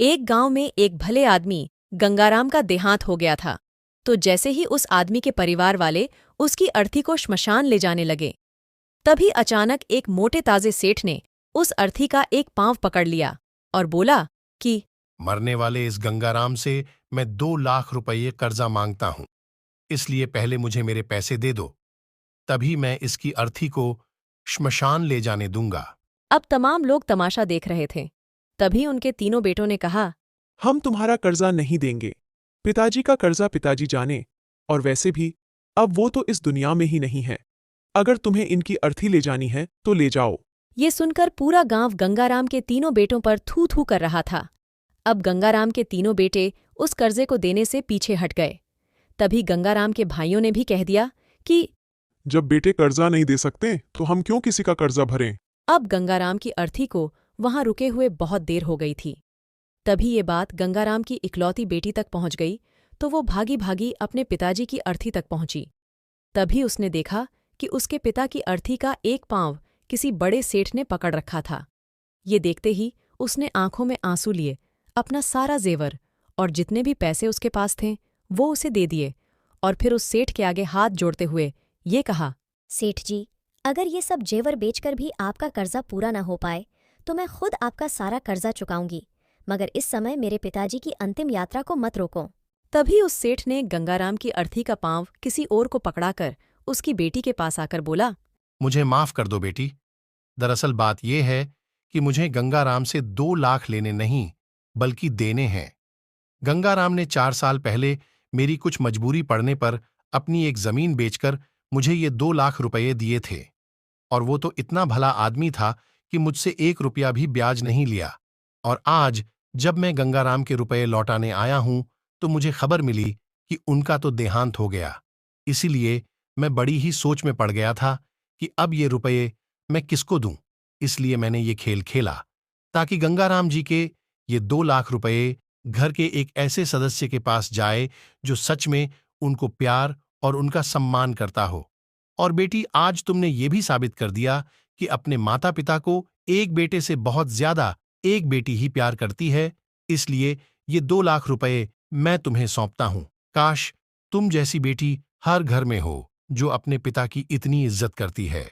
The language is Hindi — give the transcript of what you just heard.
एक गांव में एक भले आदमी गंगाराम का देहांत हो गया था। तो जैसे ही उस आदमी के परिवार वाले उसकी अर्थी को श्मशान ले जाने लगे, तभी अचानक एक मोटे ताजे सेठ ने उस अर्थी का एक पांव पकड़ लिया और बोला कि मरने वाले इस गंगाराम से मैं 2 लाख रुपये कर्जा मांगता हूं, इसलिए पहले मुझे मेरे पैसे दे दो, तभी मैं इसकी अर्थी को श्मशान ले जाने दूंगा। अब तमाम लोग तमाशा देख रहे थे। तभी उनके तीनों बेटों ने कहा, हम तुम्हारा कर्जा नहीं देंगे। पिताजी का कर्जा पिताजी जाने, और वैसे भी अब वो तो इस दुनिया में ही नहीं है। अगर तुम्हें इनकी अर्थी ले जानी है तो ले जाओ। ये सुनकर पूरा गांव गंगाराम के तीनों बेटों पर थू थू कर रहा था। अब गंगाराम के तीनों बेटे उस कर्जे को देने से पीछे हट गए। तभी गंगाराम के भाइयों ने भी कह दिया कि जब बेटे कर्जा नहीं दे सकते तो हम क्यों किसी का कर्जा भरें। अब गंगाराम की अर्थी को वहां रुके हुए बहुत देर हो गई थी। तभी ये बात गंगाराम की इकलौती बेटी तक पहुंच गई, तो वो भागी भागी अपने पिताजी की अर्थी तक पहुंची। तभी उसने देखा कि उसके पिता की अर्थी का एक पांव किसी बड़े सेठ ने पकड़ रखा था। ये देखते ही उसने आंखों में आंसू लिए, अपना सारा जेवर और जितने भी पैसे उसके पास थे वो उसे दे दिए, और फिर उस सेठ के आगे हाथ जोड़ते हुए ये कहा, सेठ जी, अगर ये सब जेवर बेचकर भी आपका कर्जा पूरा ना हो पाए तो मैं खुद आपका सारा कर्जा चुकाऊंगी, मगर इस समय मेरे पिताजी की अंतिम यात्रा को मत रोको। तभी उस सेठ ने गंगाराम की अर्थी का पांव किसी और को पकड़ाकर उसकी बेटी के पास आकर बोला, मुझे माफ कर दो बेटी, दरअसल बात यह है कि मुझे गंगाराम से 2 लाख लेने नहीं बल्कि देने हैं। गंगाराम ने 4 साल पहले मेरी कुछ मजबूरी पड़ने पर अपनी एक जमीन बेचकर मुझे ये 2 लाख रुपये दिए थे, और वो तो इतना भला आदमी था कि मुझसे 1 रुपया भी ब्याज नहीं लिया। और आज जब मैं गंगाराम के रुपये लौटाने आया हूं तो मुझे खबर मिली कि उनका तो देहांत हो गया। इसीलिए मैं बड़ी ही सोच में पड़ गया था कि अब ये रुपये मैं किसको दूं। इसलिए मैंने ये खेल खेला ताकि गंगाराम जी के ये 2 लाख रुपये घर के एक ऐसे सदस्य के पास जाए जो सच में उनको प्यार और उनका सम्मान करता हो। और बेटी, आज तुमने ये भी साबित कर दिया कि अपने माता पिता को एक बेटे से बहुत ज्यादा एक बेटी ही प्यार करती है। इसलिए ये 2 लाख रुपये मैं तुम्हें सौंपता हूं। काश तुम जैसी बेटी हर घर में हो जो अपने पिता की इतनी इज्जत करती है।